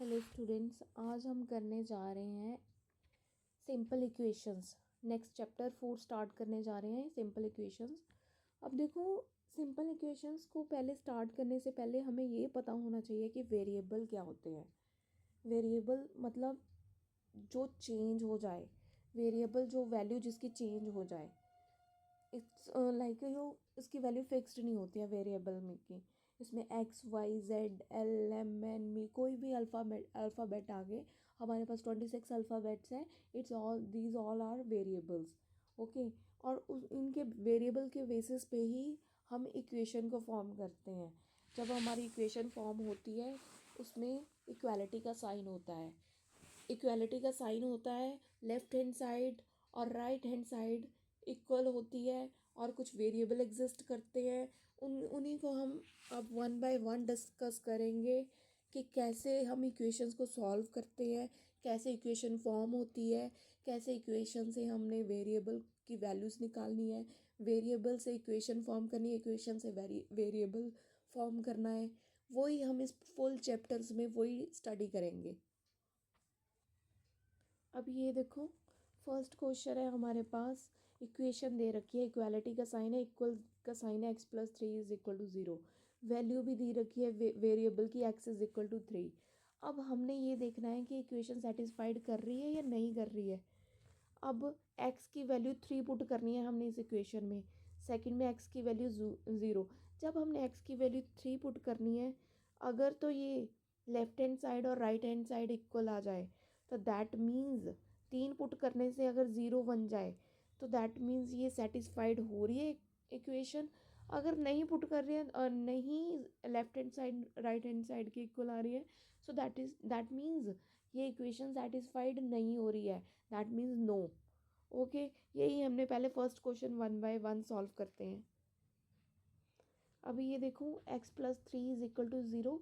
Hello students, आज हम करने जा रहे हैं simple equations. Next chapter 4 start करने जा रहे हैं सिंपल इक्वेशंस। अब देखो, सिंपल इक्वेशंस को पहले स्टार्ट करने से पहले हमें ये पता होना चाहिए कि वेरिएबल क्या होते हैं। वेरिएबल मतलब जो चेंज हो जाए, वेरिएबल जो वैल्यू जिसकी चेंज हो जाए। इट्स लाइक यो इसकी वैल्यू फिक्स्ड नहीं होती है वेरिएबल में की। इसमें X Y Z L M N मी कोई भी अल्फ़ाबेट आगे, हमारे पास 26 अल्फ़ाबेट्स हैं। It's all these all are variables. Okay. और इनके वेरिएबल के बेसिस पे ही हम इक्वेशन को फॉर्म करते हैं। जब हमारी इक्वेशन फॉर्म होती है उसमें इक्वालिटी का साइन होता है। इक्वालिटी का साइन होता है लेफ्ट हैंड साइड और राइट हैंड साइड इक्वल होती है और कुछ वेरिएबल एग्जिस्ट करते हैं। उन्हीं को हम अब वन बाय वन डिस्कस करेंगे कि कैसे हम इक्वेशंस को सॉल्व करते हैं, कैसे इक्वेशन फॉर्म होती है, कैसे इक्वेशन से हमने वेरिएबल की वैल्यूज़ निकालनी है, वेरिएबल से इक्वेशन फॉर्म करनी है, इक्वेशन से वेरिएबल फॉर्म करना है। वही हम इस फुल चैप्टर्स में वही स्टडी करेंगे। अब ये देखो, फर्स्ट क्वेश्चन है हमारे पास। इक्वेशन दे रखी है, इक्वालिटी का साइन है, इक्वल का साइन है, x+3 is equal to 0। Value भी दी रखी है वेरिएबल की, x इज इक्वल टू 3। अब हमने ये देखना है कि इक्वेशन सेटिस्फाइड कर रही है या नहीं कर रही है। अब x की वैल्यू 3 पुट करनी है हमने इस इक्वेशन में। सेकंड में x की वैल्यू 0। जब हमने x की वैल्यू 3 पुट करनी है, अगर तो ये लेफ्ट हैंड साइड और राइट हैंड साइड इक्वल आ जाए तो दैट मीन्स 3 पुट करने से अगर 0 बन जाए तो दैट मीन्स ये सेटिस्फाइड हो रही है इक्वेशन। अगर नहीं पुट कर रही है और नहीं left hand side right hand side की इक्वल आ रही है, सो दैट मीन्स ये इक्वेशन सेटिस्फाइड नहीं हो रही है। That means no. ओके, यही हमने पहले first question one by one solve करते हैं। अभी ये देखो, x+3 is equal to 0,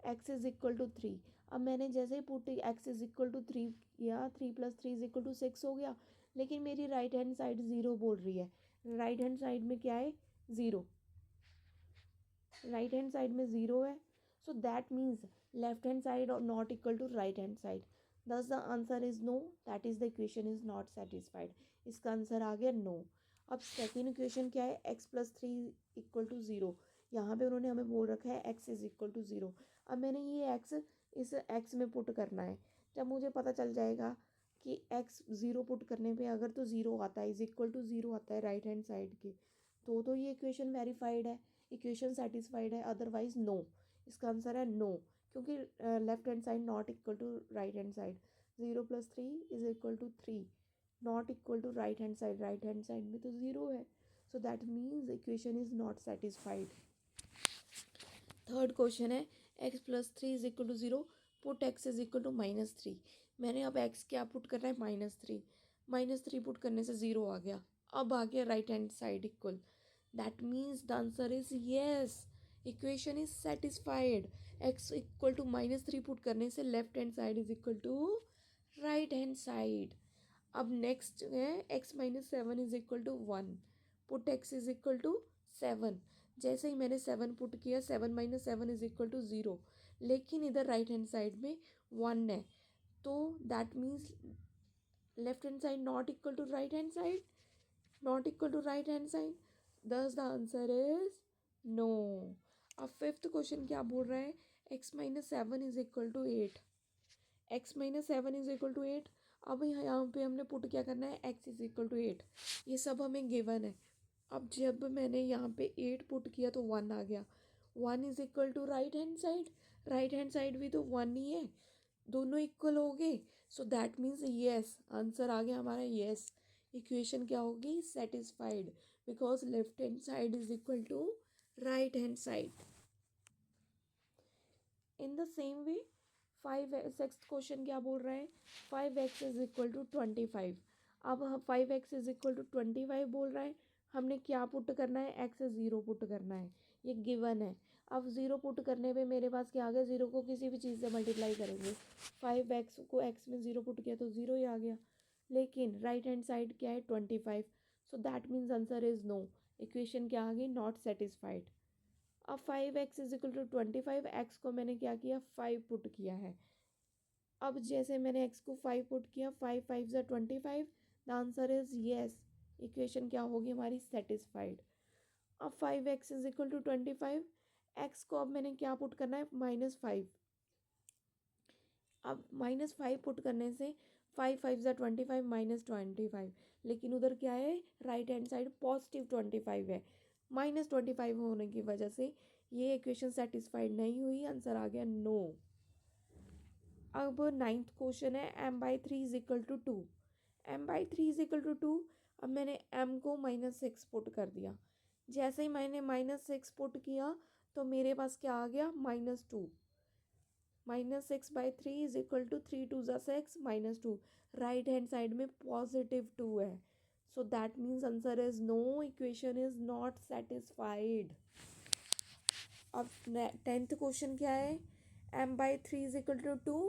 x is equal to 3। अब मैंने जैसे ही put x is equal to 3 किया, 3+3 इज इक्वल टू 6 हो गया। लेकिन मेरी राइट हैंड साइड 0 बोल रही है। राइट हैंड साइड में क्या है? 0। राइट हैंड साइड में 0 है, so that means left hand side और not equal to right hand side. Thus the answer is no, that is the equation is not satisfied. इसका आंसर आ गया no. अब सेकेंड इक्वेशन क्या है? x+3 equal to 0। यहाँ पे उन्होंने हमें बोल रखा है x इज इक्वल टू 0। अब मैंने ये x इस x में पुट करना है। जब मुझे पता चल जाएगा कि x 0 पुट करने पे अगर तो 0 आता है, इज इक्वल टू 0 आता है राइट हैंड साइड के, तो ये इक्वेशन वेरीफाइड है, इक्वेशन सेटिस्फाइड है। Otherwise no. इसका आंसर है नो, क्योंकि left hand side not equal to right hand side. 0+3 is equal to 3, not equal to right hand side. Right hand side में तो 0 है, so that means equation is not satisfied. Third question है, x+3 is equal to 0, put x is equal to -3। मैंने अब x क्या put करना है? -3। -3 put करने से 0 आ गया। अब आ गया right hand side equal. That means the answer is yes, equation is satisfied. x equal to -3 put करने से left hand side is equal to right hand side. अब नेक्स्ट है x-7 is equal to 1, put x is equal to 7। जैसे ही मैंने 7 put किया, 7-7 is equal to 0। लेकिन इधर राइट हैंड साइड में 1 है, तो that means left hand side not equal to right hand side, not equal to right hand side. Thus the answer is no. अब फिफ्थ क्वेश्चन क्या बोल रहा है? x-7 is equal to 8। x-7 is equal to 8। अब यहाँ पे हमने put क्या करना है? x is equal to 8। ये सब हमें गिवन है। अब जब मैंने यहाँ पे 8 पुट किया तो 1 आ गया। 1 is equal to right hand side, right hand side भी तो 1 ही है, दोनों इक्वल हो गए। So that means yes, answer आ गया हमारा येस। इक्वेशन क्या होगी? Satisfied, because left hand side is equal to right hand side. In the same way, sixth question क्या बोल रहा है? 5x is equal to 25। अब 5x इज इक्वल टू 25 बोल रहा है। हमने क्या पुट करना है? x 0 पुट करना है, ये गिवन है। अब 0 पुट करने पे मेरे पास क्या आ गया? 0 को किसी भी चीज़ से मल्टीप्लाई करेंगे। 5x को x में 0 पुट किया तो 0 ही आ गया। लेकिन राइट हैंड साइड क्या है? 25। So that means answer is no, equation क्या आ गई? Not satisfied. अब 5x is equal to 25, x को मैंने क्या किया? 5 पुट किया है। अब जैसे मैंने x को 5 पुट किया, 5 5 ज़ा 25, the answer is yes, equation क्या होगी हमारी, सेटिस्फाइड। अब 5x is equal to 25, x को अब मैंने क्या पुट करना है, -5। अब -5 पुट करने से 5 5 ज़ा 25 -25, लेकिन उधर क्या है, राइट हैंड साइड +25 है, -25 होने की वजह से ये इक्वेशन सेटिस्फाइड नहीं हुई, आंसर आ गया नो। अब 9th क्वेश्चन है, m/3 is equal to 2। m/3 is equal to 2। अब मैंने m को -6 पुट कर दिया। जैसे ही मैंने -6 पुट किया तो मेरे पास क्या आ गया, -2। -6/3 इज इक्वल टू 3 2 ज़ा 6 -2। राइट हैंड साइड में +2 है, so that means answer is no, equation is not satisfied. अब 10th क्वेश्चन क्या है, m/3 इज इक्वल टू 2।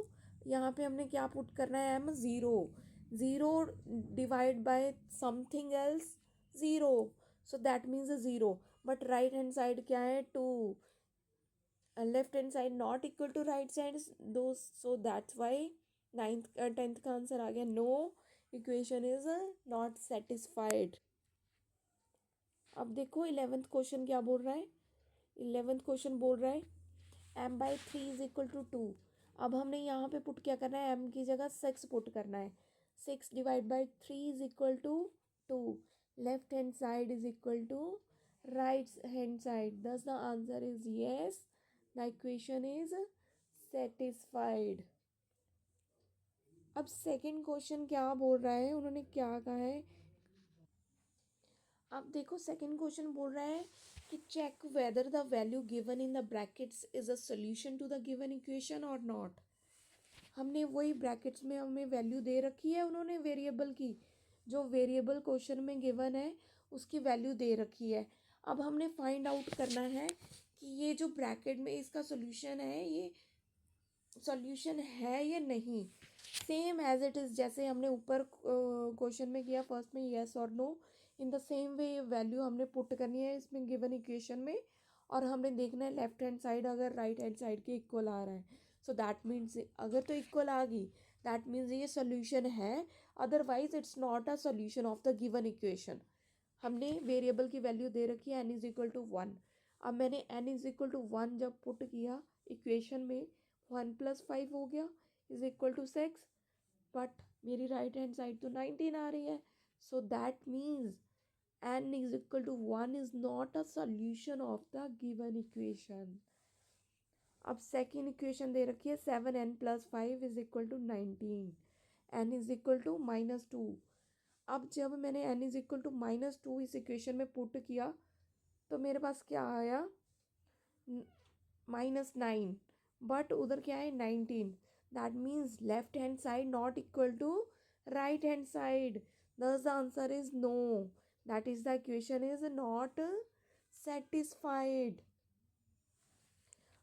यहाँ पे हमने क्या पुट करना है, m 0। 0 divide by something else 0, so that means 0, but right hand side क्या है, 2, left hand side not equal to right side दो, सो दैट्स वाई 10th का आंसर आ गया no, equation is not satisfied. अब देखो 11th क्वेश्चन क्या बोल रहा है, 11th क्वेश्चन बोल रहा है m/3 इज इक्वल टू 2। अब हमने यहाँ पे पुट क्या करना है, m की जगह 6 पुट करना है। 6 divide by 3 is equal to 2। Left hand side is equal to right hand side, thus the answer is yes, the equation is satisfied. अब सेकंड क्वेश्चन क्या बोल रहा है, उन्होंने क्या कहा है, अब देखो सेकंड क्वेश्चन बोल रहा है कि check whether the value given in the brackets is a solution to the given equation और नॉट। हमने वही ब्रैकेट्स में हमें वैल्यू दे रखी है, उन्होंने वेरिएबल की, जो वेरिएबल क्वेश्चन में गिवन है उसकी वैल्यू दे रखी है। अब हमने फाइंड आउट करना है कि ये जो ब्रैकेट में इसका सोल्यूशन है, ये सॉल्यूशन है या नहीं, सेम एज इट इज़, जैसे हमने ऊपर क्वेश्चन में किया फर्स्ट में येस और no, in the same way value हमने पुट करनी है इसमें गिवन इक्वेशन में, और हमने देखना है लेफ्ट हैंड साइड अगर राइट हैंड साइड के इक्वल आ रहा है, सो दैट मीन्स अगर तो इक्वल आ गई दैट मीन्स ये सोल्यूशन है, otherwise it's not a solution of the given equation. हमने वेरिएबल की वैल्यू दे रखी है n=1। अब मैंने n=1 जब पुट किया इक्वेशन में, 1 + 5 हो गया इज इक्वल टू 6, बट मेरी राइट हैंड साइड तो 19 आ रही है, so that means n=1 is not a solution of the given equation. अब सेकेंड इक्वेशन दे रखी है 7n + 5 is equal to 19, n=-2। अब जब मैंने n=-2 इस इक्वेशन में पुट किया तो मेरे पास क्या आया, -9, बट उधर क्या है 19, that means left hand side not equal to right hand side, thus the answer is no, that is the equation is not satisfied।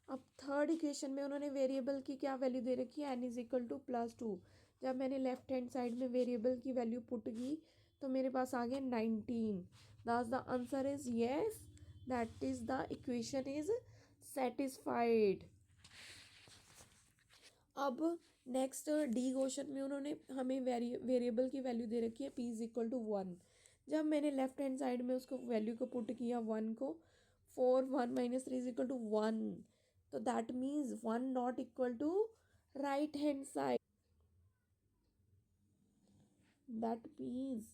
अब थर्ड इक्वेशन में उन्होंने वेरिएबल की क्या वैल्यू दे रखी है, n=+2। जब मैंने लेफ्ट हैंड साइड में वेरिएबल की वैल्यू पुट की तो मेरे पास आ गया 19, thus the answer is yes, that is the equation is satisfied। अब नेक्स्ट डी क्वेश्चन में उन्होंने हमें वेरिएबल की वैल्यू दे रखी है p=1। जब मैंने लेफ्ट हैंड साइड में उसको वैल्यू को पुट किया 1 को, 4 1 - 3 इज इक्वल टू 1, तो that means 1 not equal to right hand side, that means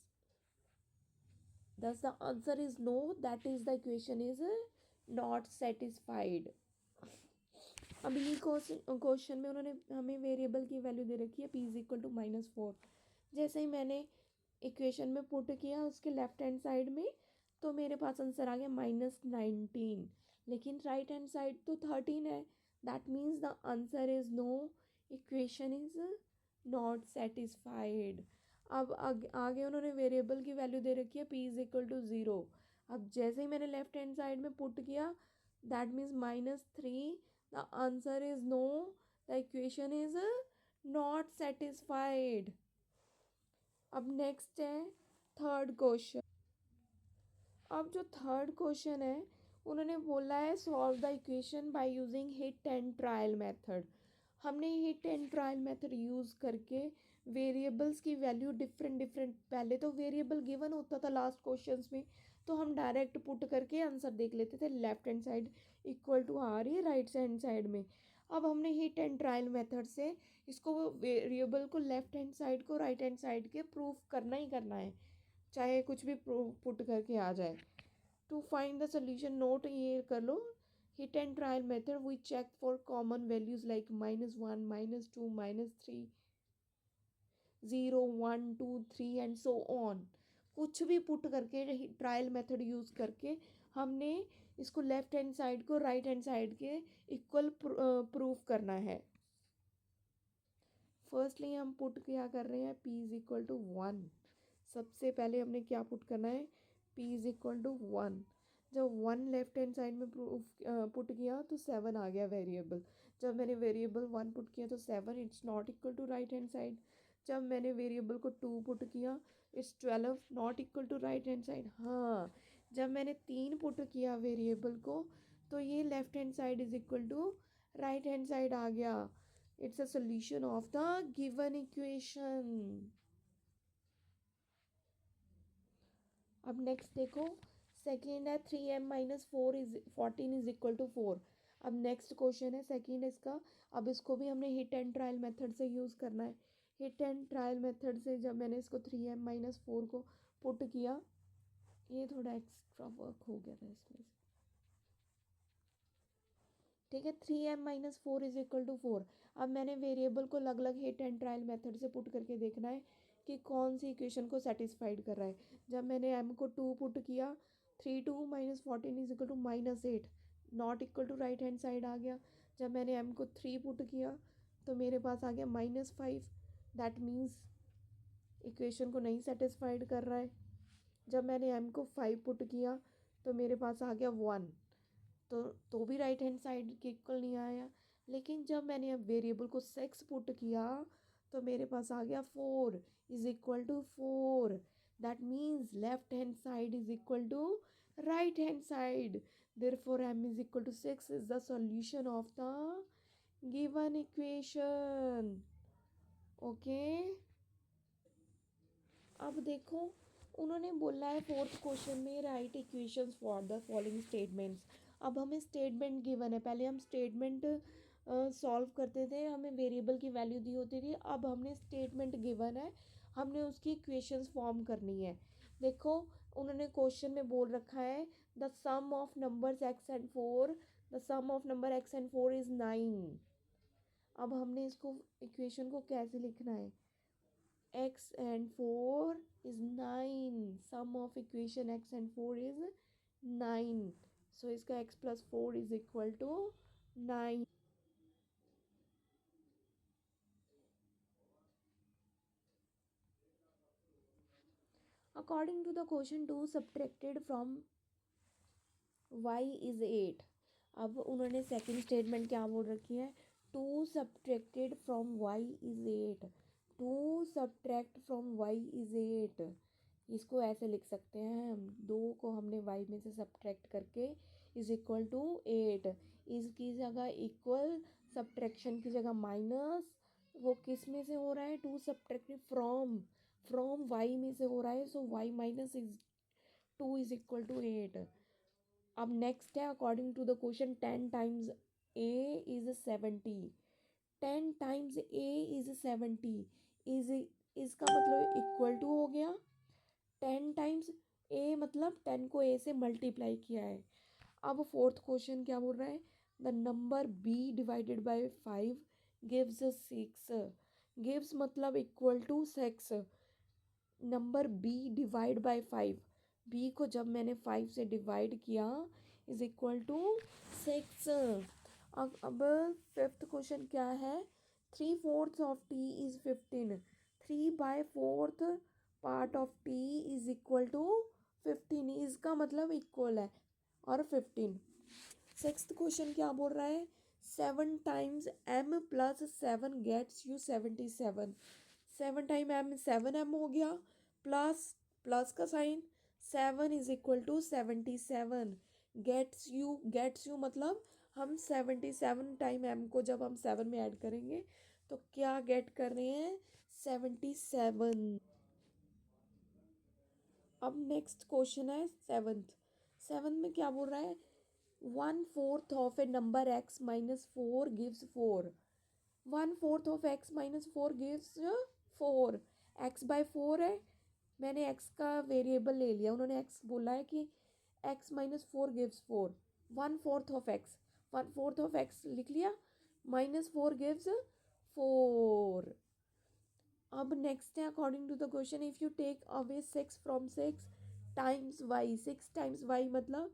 thus the answer is no, that is the equation is not satisfied। अब ये क्वेश्चन में उन्होंने हमें वेरिएबल की वैल्यू दे रखी है p=-4। जैसे ही मैंने इक्वेशन में पुट किया उसके लेफ्ट हैंड साइड में, तो मेरे पास आंसर आ गया -19, लेकिन राइट हैंड साइड तो 13 है, that means the answer is no, equation is not satisfied. अब आगे उन्होंने वेरिएबल की वैल्यू दे रखी है p=0। अब जैसे ही मैंने लेफ्ट हैंड साइड में पुट किया that means -3, the answer is no, the equation is not satisfied. अब नेक्स्ट है थर्ड क्वेश्चन। अब जो थर्ड क्वेश्चन है उन्होंने बोला है solve the equation by using hit and trial method. हमने hit and trial method use करके वेरिएबल्स की वैल्यू डिफरेंट डिफरेंट, पहले तो वेरिएबल गिवन होता था लास्ट क्वेश्चंस में, तो हम डायरेक्ट पुट करके आंसर देख लेते थे, left hand side equal to आ रही है राइट हैंड साइड में। अब हमने हिट एंड ट्रायल मेथड से इसको वेरिएबल को लेफ्ट हैंड साइड को राइट हैंड साइड के प्रूफ करना ही करना है, चाहे कुछ भी पुट करके आ जाए। To find the solution note ये कर लो, hit and trial method we check for common values like -1 -2 -3 0 1 2 3 and so on. कुछ भी पुट करके ट्रायल मेथड यूज़ करके हमने इसको लेफ्ट हैंड साइड को राइट हैंड साइड के इक्वल प्रूफ करना है। फर्स्टली हम पुट क्या कर रहे हैं, p इज इक्वल टू 1। सबसे पहले हमने क्या पुट करना है, p इज इक्वल टू 1। जब 1 लेफ्ट हैंड साइड में प्रूफ पुट किया तो 7 आ गया वेरिएबल। जब मैंने वेरिएबल 1 पुट किया तो 7 it's not equal to right hand side. जब मैंने वेरिएबल को 2 पुट किया it's 12 not equal to right hand side. हाँ, जब मैंने 3 पुट किया वेरिएबल को तो ये left hand side is equal to right hand side आ गया। It's a solution of the given equation. अब नेक्स्ट देखो, सेकेंड है 3m-4 is 14 is equal to 4। अब नेक्स्ट क्वेश्चन है सेकेंड इसका। अब इसको भी हमने हिट एंड ट्रायल मेथड से यूज़ करना है। हिट एंड ट्रायल मेथड से जब मैंने इसको 3m-4 को पुट किया, ये थोड़ा एक्स्ट्रा वर्क हो गया था इसमें से, ठीक है। 3m-4 is equal to 4। अब मैंने वेरिएबल को अलग अलग हिट एंड ट्रायल मेथड से पुट करके देखना है कि कौन सी इक्वेशन को सेटिस्फाइड कर रहा है। जब मैंने m को 2 पुट किया, 3 2 -14 is equal to -8 not equal to right hand side आ गया। जब मैंने m को 3 पुट किया तो मेरे पास आ गया -5, दैट मीन्स इक्वेशन को नहीं सेटिस्फाइड कर रहा है। जब मैंने m को 5 पुट किया तो मेरे पास आ गया 1, तो भी राइट हैंड साइड के इक्वल नहीं आया। लेकिन जब मैंने अब वेरिएबल को 6 पुट किया तो मेरे पास आ गया 4 is equal to 4, that means left hand side is equal to right hand side, therefore m is equal to 6 is the solution of the given equation. Okay, अब देखो उन्होंने बोला है फोर्थ क्वेश्चन में write equations for the following statements. अब हमें statement given है, पहले हम स्टेटमेंट सॉल्व करते थे, हमें वेरिएबल की वैल्यू दी होती थी। अब हमने स्टेटमेंट गिवन है, हमने उसकी इक्वेशंस फॉर्म करनी है। देखो उन्होंने क्वेश्चन में बोल रखा है the sum of numbers x and 4, the sum of number x and 4 is 9। अब हमने इसको इक्वेशन को कैसे लिखना है, x and 4 is 9, sum of equation x and 4 is 9, so इसका x plus 4 is equal to 9। According to the question 2 subtracted from y is 8। अब उन्होंने सेकंड स्टेटमेंट क्या बोल रखी है, 2 subtracted from y is 8, 2 subtract from y is 8। इसको ऐसे लिख सकते हैं हम, 2 को हमने y में से सब्ट्रैक्ट करके इज इक्वल टू 8, इसकी जगह इक्वल, सब्ट्रैक्शन की जगह माइनस। वो किस में से हो रहा है, 2 सब्ट्रैक्टेड फ्रॉम y में से हो रहा है, सो y minus is 2 is equal to 8। अब नेक्स्ट है according to the question 10 times a is 70, 10 times a is 70 is, इसका मतलब इक्वल टू हो गया 10 टाइम्स a, मतलब 10 को a से मल्टीप्लाई किया है। अब फोर्थ क्वेश्चन क्या बोल रहा है, the number b divided by 5 gives 6, gives मतलब equal to 6, number b divide by 5, b को जब मैंने 5 से डिवाइड किया इज इक्वल टू 6। अब फिफ्थ क्वेश्चन क्या है, 3/4 of t is 15, 3/4 part of t is equal to 15, इसका मतलब इक्वल है और 15। सिक्स्थ क्वेश्चन क्या बोल रहा है, 7 times m plus 7 gets you 77, 7 time m 7m हो गया, प्लस प्लस का sign, 7 is equal to 77, gets you मतलब हम 77 टाइम m को जब हम 7 में ऐड करेंगे तो क्या गेट कर रहे हैं? 77। अब नेक्स्ट क्वेश्चन है सेवन्थ। सेवन्थ में क्या बोल रहा है? 1/4 of a number x minus 4 gives 4। 1/4 of x minus 4 gives 4। x by 4 है, मैंने x का वेरिएबल ले लिया, उन्होंने x बोला है कि x minus 4 gives 4। 1/4 of x, 1/4 of x लिख लिया, माइनस 4 गिव्स 4। अब नेक्स्ट है according to the question, if you take away 6 from 6 times y, 6 times y मतलब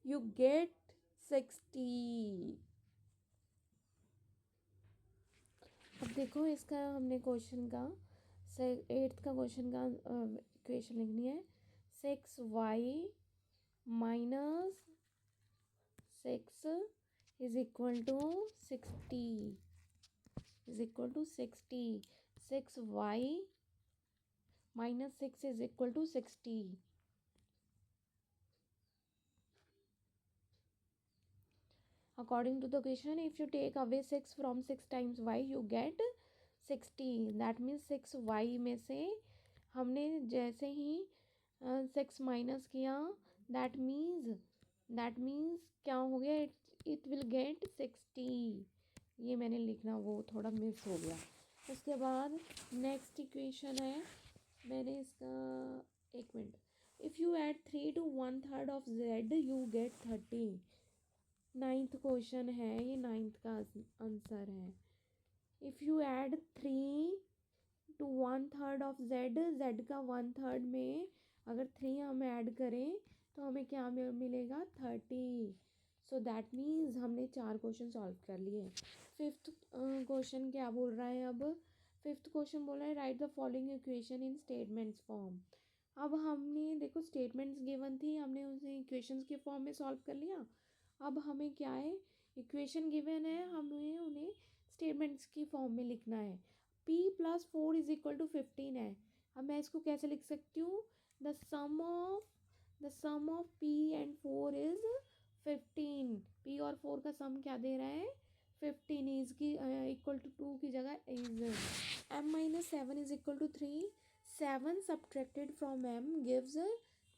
यू गेट 60। अब देखो इसका हमने क्वेश्चन का 8th का क्वेश्चन का इक्वेशन लिखनी है। 6y minus 6 is equal to 60 is equal to 60। 6y minus 6 is equal to 60। According to the question, if you take away 6 from 6 times y, you get 60. That means 6y में से हमने जैसे ही 6 minus किया, that means क्या हो गया? It will get 60। ये मैंने लिखना वो थोड़ा मिस हो गया। उसके बाद नेक्स्ट इक्वेशन है, मैंने इसका एक minute. If you add 3 to 1/3 of z, you get 30। 9th question है ये, 9th का आंसर है। If you add 3 to 1/3 of z का 1/3 में अगर 3 हम ऐड करें तो हमें क्या मिलेगा? 30। सो दैट मीन्स हमने 4 क्वेश्चन सॉल्व कर लिए। 5th क्वेश्चन क्या बोल रहा है? अब 5th क्वेश्चन बोल रहा है right the following equation in statements form. अब हमने देखो स्टेटमेंट्स गिवन थी, हमने उसे इक्वेशंस के फॉर्म में सॉल्व कर लिया। अब हमें क्या है? इक्वेशन गिवन है, हमें उन्हें स्टेटमेंट्स की फॉर्म में लिखना है। p plus 4 is equal to 15 है। अब मैं इसको कैसे लिख सकती हूँ? The sum of p and 4 is 15। p और 4 का सम क्या दे रहा है? 15। इज की इक्वल टू 2 की जगह is. m minus 7 is equal to 3। 7 subtracted from m gives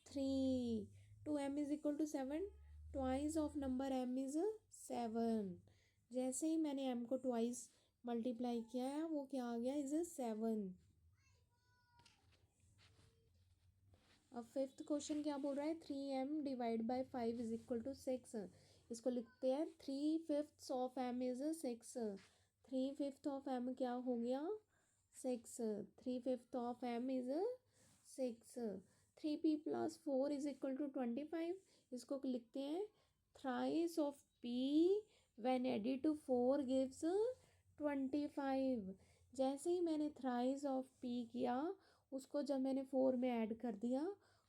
3। Two m is equal to 7, twice of number m is 7। जैसे ही मैंने m को ट्वाइस मल्टीप्लाई किया है वो क्या आ गया? इज 7। अब 5th क्वेश्चन क्या बोल रहा है? 3m divide by 5 is equal to 6। इसको लिखते हैं 3/5 of m is 6। 3/5 of m क्या हो गया? 6। 3/5 of m is 6। 3p plus 4 is equal to 25। इसको लिखते हैं thrice of p when added to 4 gives 25। जैसे ही मैंने थ्राइस ऑफ p किया, उसको जब मैंने 4 में ऐड कर दिया,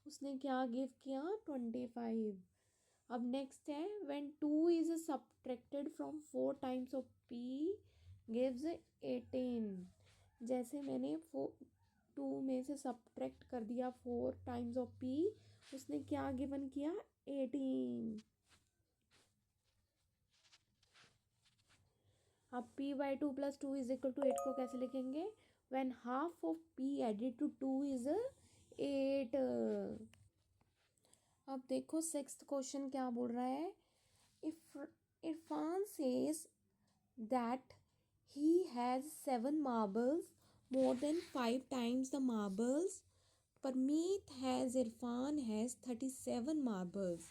उसने क्या गिव किया? 25। अब नेक्स्ट है when 2 is subtracted from 4 times of p gives 18। जैसे मैंने 2 में से सब्ट्रैक्ट कर दिया 4 टाइम्स ऑफ p, उसने क्या गिवन किया? 18। अब p/2 + 2 इज इक्वल टू 8 को कैसे लिखेंगे? When half of p added to 2 is 8। अब देखो 6th क्वेश्चन क्या बोल रहा है? If Irfan says that he has 7 marbles more than 5 times the marbles Parmeet has Irfan has 37 marbles.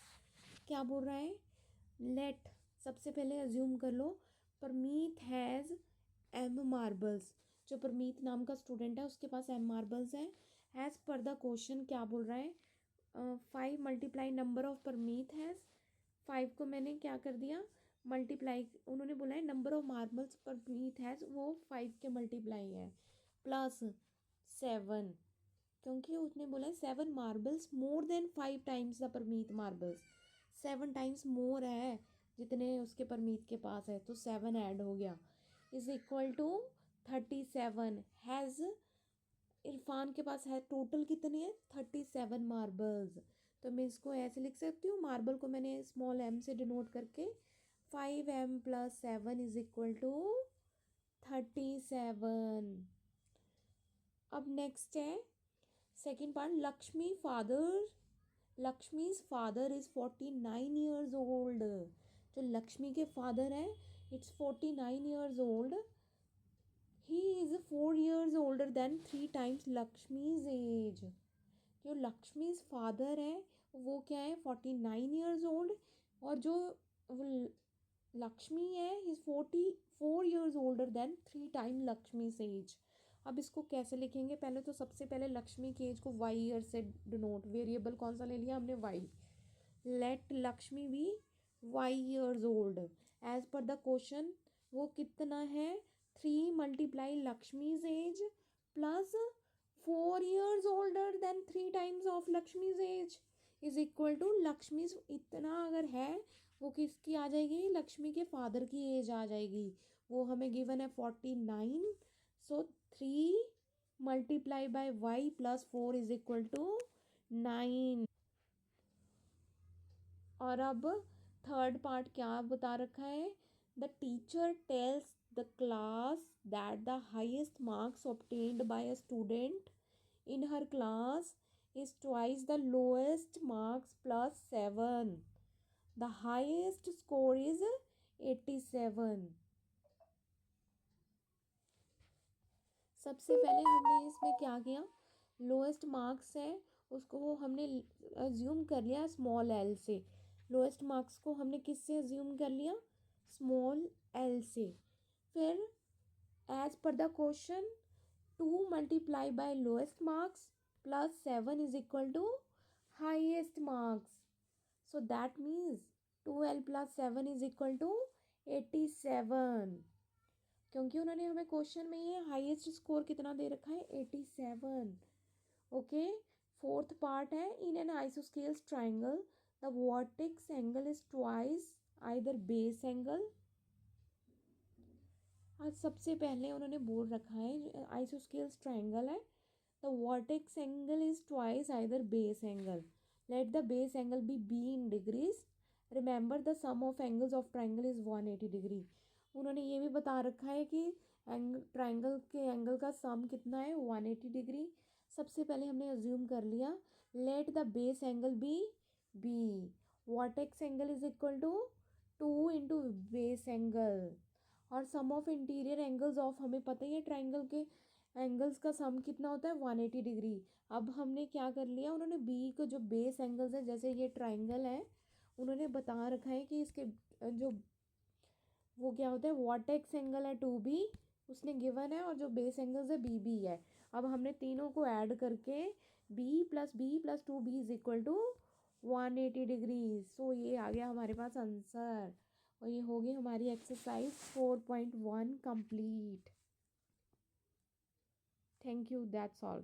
क्या बोल रहा है? लेट, सबसे पहले अज्यूम कर लो परमीत हैज़ m मार्बल्स। जो परमीत नाम का स्टूडेंट है उसके पास m मार्बल्स है। एज पर द क्वेश्चन क्या बोल रहा है? 5 multiply number of Parmeet has. 5 को मैंने क्या कर दिया? मल्टीप्लाई, उन्होंने बोला है number of marbles Parmeet has, वो 5 के मल्टीप्लाई है, प्लस 7, क्योंकि उसने बोला है 7 marbles more than 5 times the Parmeet marbles. 7 times more है जितने उसके परमीत के पास है, तो 7 ऐड हो गया, is equal to 37। Has Irfan के पास है टोटल कितने हैं? 37 मार्बल्स। तो मैं इसको ऐसे लिख सकती हूँ, मार्बल को मैंने स्मॉल m से डिनोट करके 5m plus 7 is equal to 37. अब नेक्स्ट है second part. Lakshmi's father is 49 years old. जो लक्ष्मी के फादर हैं it's 49 years old. He is 4 years older than 3 times Lakshmi's age. जो लक्ष्मीज फादर है वो क्या है 49 years ओल्ड. और जो लक्ष्मी है he is 44 years older than 3 times Lakshmi age. अब इसको कैसे लिखेंगे. पहले तो सबसे पहले लक्ष्मी की एज को वाई ईयर से डिनोट. वेरिएबल कौन सा ले लिया हमने y. Let Lakshmi be y years old. As per the question वो कितना है 3 multiply Lakshmi's age plus 4 years older than 3 times of Lakshmi's age is equal to Lakshmi's इतना अगर है वो किसकी आ जाएगी लक्ष्मी के फादर की एज आ जाएगी. वो हमें गिवन है 49. So 3 multiply by y plus 4 is equal to 9. और अब थर्ड पार्ट क्या बता रखा है. The teacher tells the class that the highest marks obtained by a student in her class is twice the lowest marks plus 7. The highest score is 87. सबसे पहले हमने इसमें क्या किया लोएस्ट मार्क्स है उसको हमने अज्यूम कर लिया स्मॉल एल से. लोएस्ट मार्क्स को हमने किससे अज्यूम कर लिया स्मॉल एल से. फिर as per the question 2 multiply by lowest marks plus 7 is equal to highest marks. So that means 2l plus 7 is equal to 87. क्योंकि उन्होंने हमें क्वेश्चन में ये हाईएस्ट स्कोर कितना दे रखा है 87. ओके. फोर्थ पार्ट है in an isosceles triangle the vertex angle is twice either base angle. आज सबसे पहले उन्होंने बोल रखा है आइसोस्केल्स ट्राइंगल है the vertex angle is twice either base angle. Let the base angle be b in degrees. Remember the sum of angles of triangle is 180 degree. उन्होंने ये भी बता रखा है कि ट्राइंगल के एंगल का सम कितना है 180 डिग्री. सबसे पहले हमने अज्यूम कर लिया let the base angle be b. Vertex angle is equal to 2 into base angle. और sum of interior angles of हमें पता ही है ट्राइंगल के एंगल्स का सम कितना होता है 180 डिग्री. अब हमने क्या कर लिया उन्होंने बी को जो बेस एंगल्स है जैसे ये ट्राइंगल है उन्होंने बता रखा है कि इसके जो वो क्या होता है वर्टेक्स एंगल है 2b उसने गिवन है और जो बेस एंगल्स है बी है. अब हमने तीनों को ऐड करके b plus 2b is equal to 180 degree. So ये आ गया हमारे पास आंसर. और ये होगी हमारी exercise 4.1 complete. Thank you that's all.